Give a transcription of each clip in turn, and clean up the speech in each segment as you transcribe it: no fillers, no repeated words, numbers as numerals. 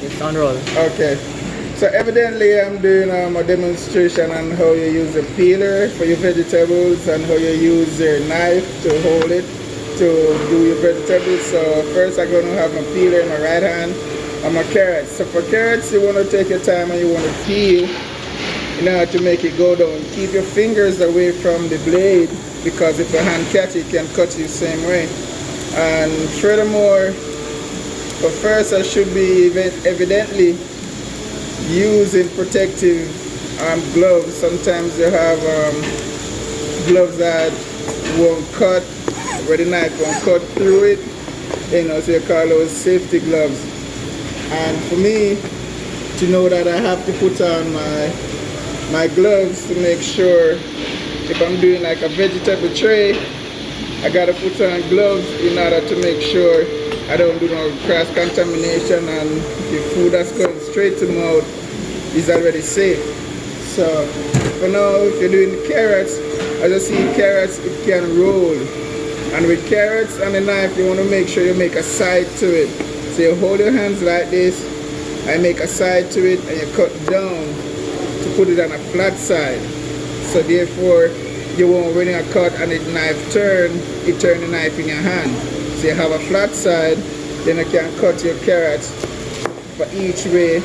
It's on roll. Okay. So evidently I'm doing a demonstration on how you use a peeler for your vegetables and how you use your knife to hold it to do your vegetables. So first I'm going to have my peeler in my right hand and my carrots. So for carrots you want to take your time and you want to peel in order to make it go down. Keep your fingers away from the blade because if your hand catch it, it can cut you the same way. And furthermore, but first I should be evidently using protective gloves. Sometimes you have gloves that won't cut, where the knife won't cut through it, so you call those safety gloves. And for me to know that I have to put on my gloves to make sure if I'm doing like a vegetable tray, I gotta put on gloves in order to make sure I don't do no cross contamination and the food that's going straight to mouth is already safe. So for now, if you're doing the carrots, as I see carrots, it can roll. And with carrots and the knife, you want to make sure you make a side to it. So you hold your hands like this, and make a side to it, and you cut down to put it on a flat side. So therefore, you won't when you cut and the knife turn, it turn the knife in your hand. So you have a flat side, then you can cut your carrots for each way.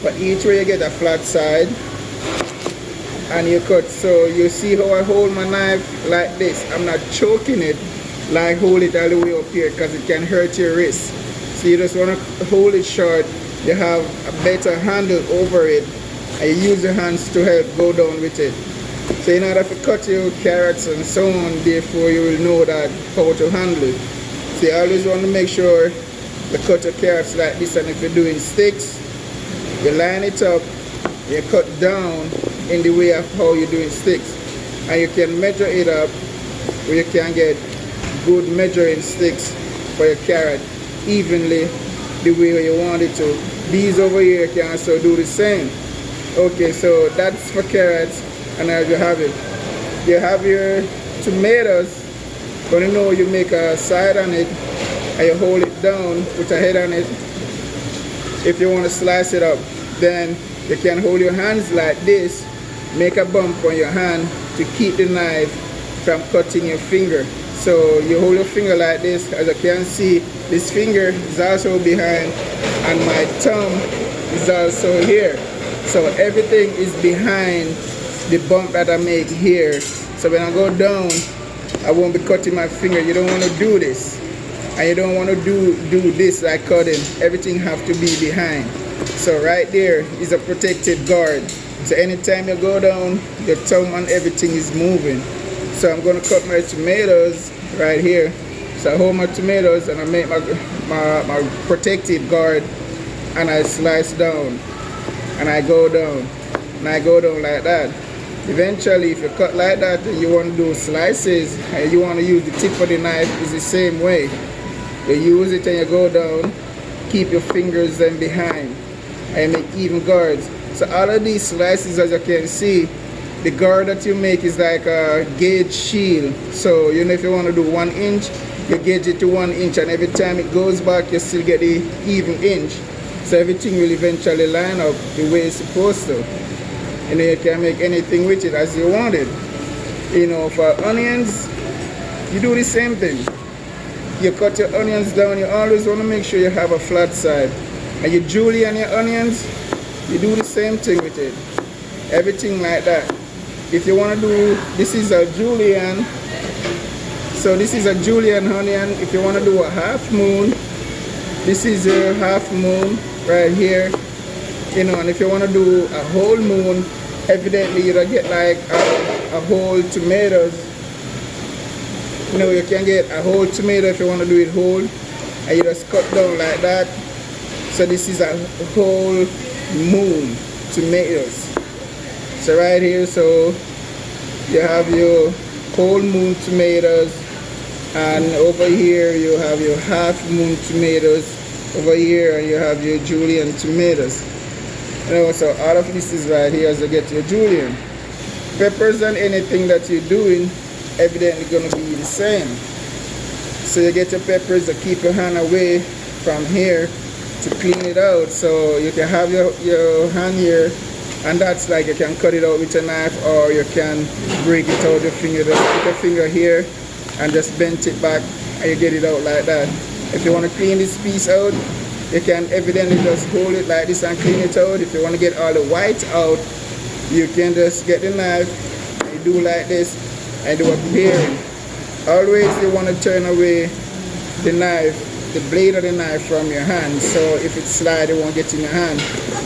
For each way you get a flat side and you cut. So you see how I hold my knife like this. I'm not choking it like hold it all the way up here because it can hurt your wrist. So you just want to hold it short. You have a better handle over it and you use your hands to help go down with it. So in order to cut your carrots and so on, therefore you will know that how to handle it. So you always want to make sure you cut your carrots like this, and if you're doing sticks, you line it up, you cut down in the way of how you're doing sticks. And you can measure it up where you can get good measuring sticks for your carrot evenly the way you want it to. These over here can also do the same. Okay, so that's for carrots, and there you have it. You have your tomatoes. Gonna know you make a side on it and you hold it down, put a head on it. If you want to slice it up, then you can hold your hands like this, make a bump on your hand to keep the knife from cutting your finger. So you hold your finger like this. As you can see, this finger is also behind and my thumb is also here. So everything is behind the bump that I make here. So when I go down, I won't be cutting my finger. You don't want to do this. And you don't want to do this like cutting. Everything have to be behind. So right there is a protected guard. So anytime you go down, your thumb and everything is moving. So I'm going to cut my tomatoes right here. So I hold my tomatoes and I make my protected guard and I slice down. And I go down. And I go down like that. Eventually, if you cut like that and you want to do slices and you want to use the tip of the knife, it's the same way. You use it and you go down, keep your fingers then behind and make even guards. So all of these slices, as you can see, the guard that you make is like a gauge shield. So if you want to do 1 inch, you gauge it to 1 inch, and every time it goes back you still get the even inch. So everything will eventually line up the way it's supposed to. And then you can make anything with it as you want it. For onions, you do the same thing. You cut your onions down, you always want to make sure you have a flat side. And you julienne your onions, you do the same thing with it. Everything like that. If you want to do, this is a julienne. So this is a julienne onion. If you want to do a half moon, this is your half moon right here. And if you want to do a whole moon, evidently you don't get like a whole tomatoes. You can get a whole tomato if you want to do it whole, and you just cut down like that. So this is a whole moon tomatoes. So right here, so you have your whole moon tomatoes, and over here you have your half moon tomatoes. Over here you have your julienne tomatoes. So all of this is right here as you get your julienne. Peppers and anything that you're doing, evidently going to be the same. So you get your peppers, to keep your hand away from here to clean it out. So you can have your hand here, and that's like you can cut it out with a knife, or you can break it out with your finger. Just put your finger here and just bend it back, and you get it out like that. If you want to clean this piece out, you can evidently just hold it like this and clean it out. If you want to get all the white out, you can just get the knife, you do like this, and do a paring. Always you want to turn away the knife, the blade of the knife from your hand, so if it slides, it won't get in your hand.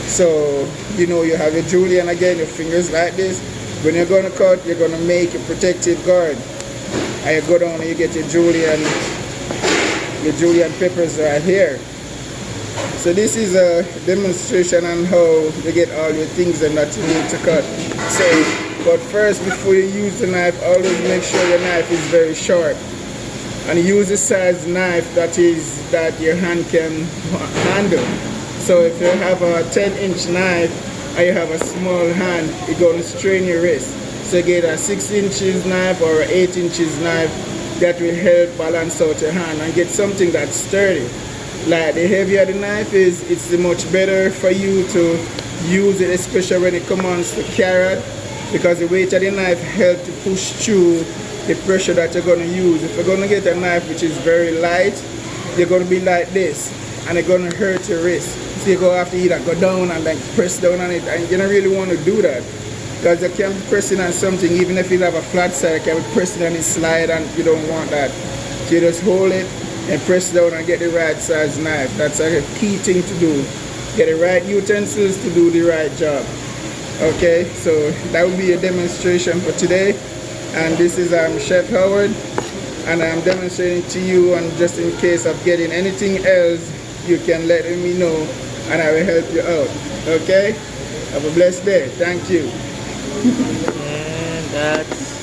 So you know you have your julienne again, your fingers like this. When you're going to cut, you're going to make a protective guard, and you go down and you get your julienne peppers right here. So this is a demonstration on how you get all your things and that you need to cut. So, but first, before you use the knife, always make sure your knife is very sharp. And use a size knife that your hand can handle. So if you have a 10-inch knife and you have a small hand, it's going to strain your wrist. So get a 6 inches knife or an 8 inches knife that will help balance out your hand, and get something that's sturdy. Like the heavier the knife is, it's much better for you to use it, especially when it comes to carrot, because the weight of the knife helps to push through the pressure that you're going to use. If you're going to get a knife which is very light, you're going to be like this, and it's going to hurt your wrist. So you go have to either go down and like press down on it, and you don't really want to do that, because you can be pressing on something, even if you have a flat side, you can be pressing on it, slide, and you don't want that. So you just hold it and press down and get the right size knife. That's a key thing to do. Get the right utensils to do the right job. Okay, so that will be a demonstration for today. And this is Chef Howard, and I'm demonstrating to you, and just in case of getting anything else, you can let me know and I will help you out. Okay? Have a blessed day. Thank you. And that's